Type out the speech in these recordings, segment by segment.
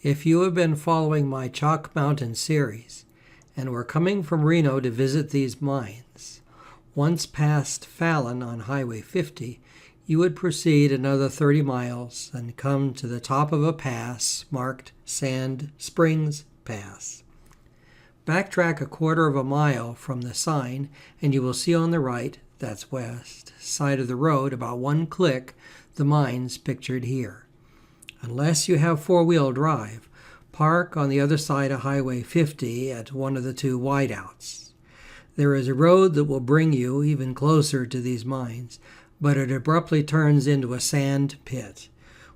If you have been following my Chalk Mountain series and were coming from Reno to visit these mines, once past Fallon on Highway 50, you would proceed another 30 miles and come to the top of a pass marked Sand Springs Pass. Backtrack a quarter of a mile from the sign and you will see on the right, that's west, side of the road, about one click, the mines pictured here. Unless you have four-wheel drive, park on the other side of Highway 50 at one of the two wideouts. There is a road that will bring you even closer to these mines, but it abruptly turns into a sand pit.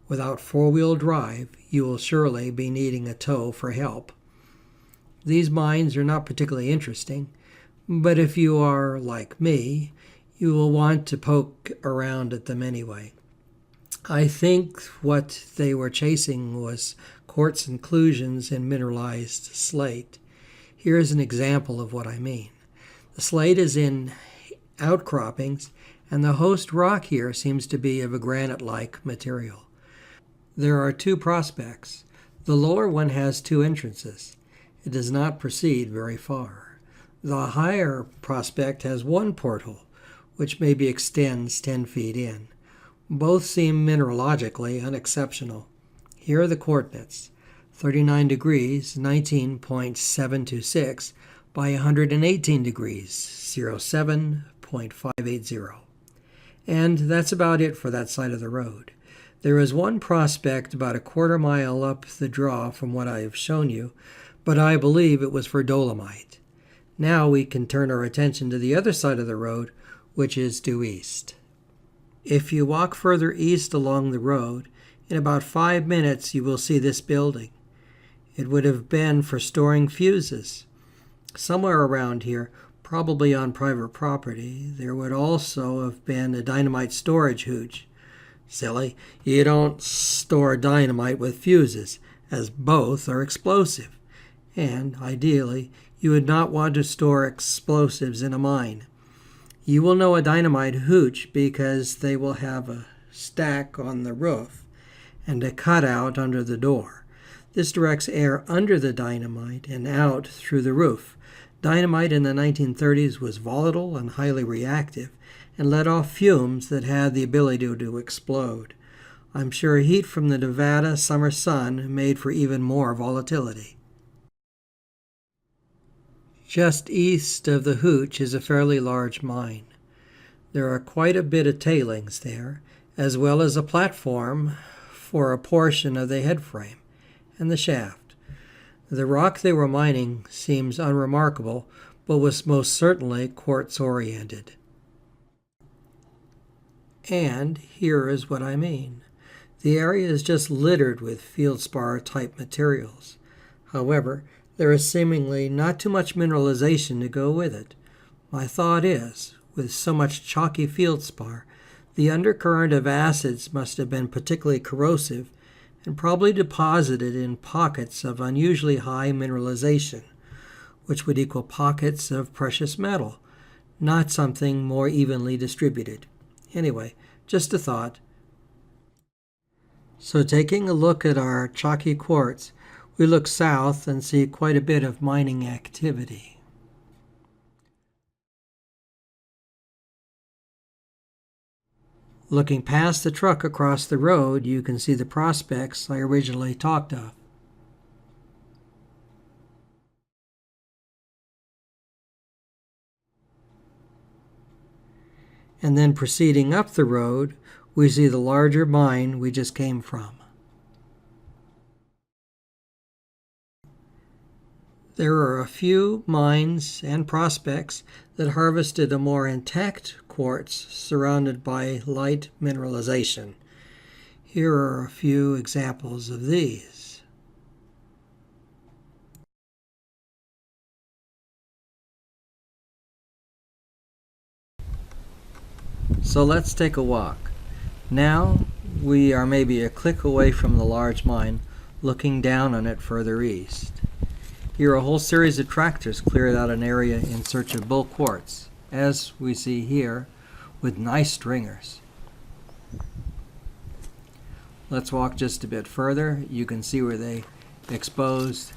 Without four-wheel drive, you will surely be needing a tow for help. These mines are not particularly interesting, but if you are like me, you will want to poke around at them anyway. I think what they were chasing was quartz inclusions in mineralized slate. Here is an example of what I mean. The slate is in outcroppings, and the host rock here seems to be of a granite-like material. There are two prospects. The lower one has two entrances. It does not proceed very far. The higher prospect has one porthole, which maybe extends 10 feet in. Both seem mineralogically unexceptional. Here are the coordinates: 39 degrees, 19.726 by 118 degrees, 07.580. And that's about it for that side of the road. There is one prospect about a quarter mile up the draw from what I have shown you, but I believe it was for dolomite. Now we can turn our attention to the other side of the road, which is due east. If you walk further east along the road, in about 5 minutes you will see this building. It would have been for storing fuses. Somewhere around here, probably on private property, there would also have been a dynamite storage hooch. Silly, you don't store dynamite with fuses, as both are explosive. And, ideally, you would not want to store explosives in a mine. You will know a dynamite hooch because they will have a stack on the roof and a cutout under the door. This directs air under the dynamite and out through the roof. Dynamite in the 1930s was volatile and highly reactive and let off fumes that had the ability to explode. I'm sure heat from the Nevada summer sun made for even more volatility. Just east of the hooch is a fairly large mine. There are quite a bit of tailings there, as well as a platform for a portion of the head frame and the shaft. The rock they were mining seems unremarkable, but was most certainly quartz-oriented. And here is what I mean. The area is just littered with feldspar-type materials. However, there is seemingly not too much mineralization to go with it. My thought is, with so much chalky feldspar, the undercurrent of acids must have been particularly corrosive and probably deposited in pockets of unusually high mineralization, which would equal pockets of precious metal, not something more evenly distributed. Anyway, just a thought. So taking a look at our chalky quartz, we look south and see quite a bit of mining activity. Looking past the truck across the road, you can see the prospects I originally talked of. And then proceeding up the road, we see the larger mine we just came from. There are a few mines and prospects that harvested a more intact quartz surrounded by light mineralization. Here are a few examples of these. So let's take a walk. Now we are maybe a click away from the large mine, looking down on it further east. Here a whole series of tractors cleared out an area in search of bull quartz, as we see here, with nice stringers. Let's walk just a bit further. You can see where they exposed.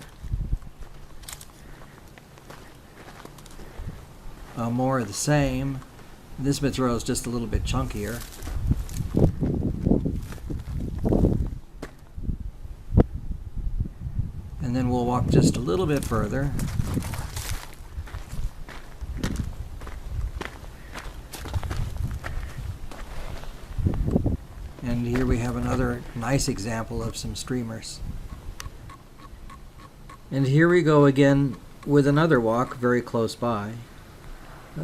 More of the same. This material is just a little bit chunkier. And then we'll walk just a little bit further. And here we have another nice example of some streamers. And here we go again with another walk very close by.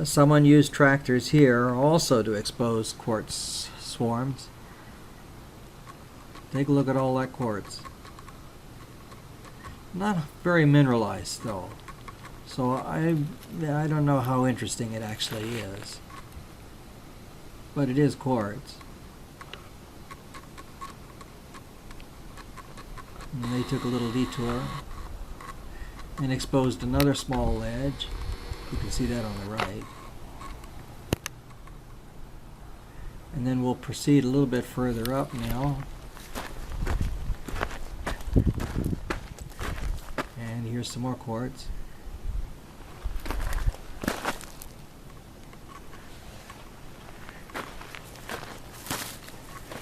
Someone used tractors here also to expose quartz swarms. Take a look at all that quartz. Not very mineralized though, so I don't know how interesting it actually is, but it is quartz. And they took a little detour and exposed another small ledge. You can see that on the right. And then we'll proceed a little bit further up now. And here's some more quartz.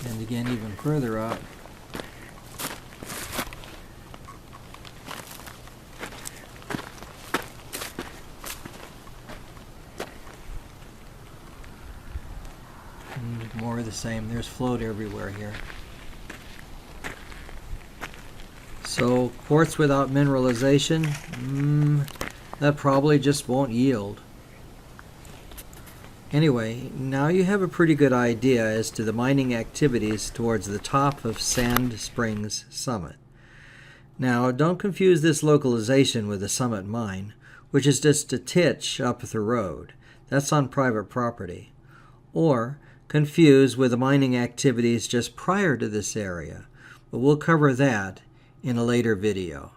And again, even further up. And more of the same. There's float everywhere here. So quartz without mineralization, that probably just won't yield. Anyway, now you have a pretty good idea as to the mining activities towards the top of Sand Springs Summit. Now, don't confuse this localization with the Summit Mine, which is just a titch up the road. That's on private property. Or confuse with the mining activities just prior to this area, but we'll cover that in a later video.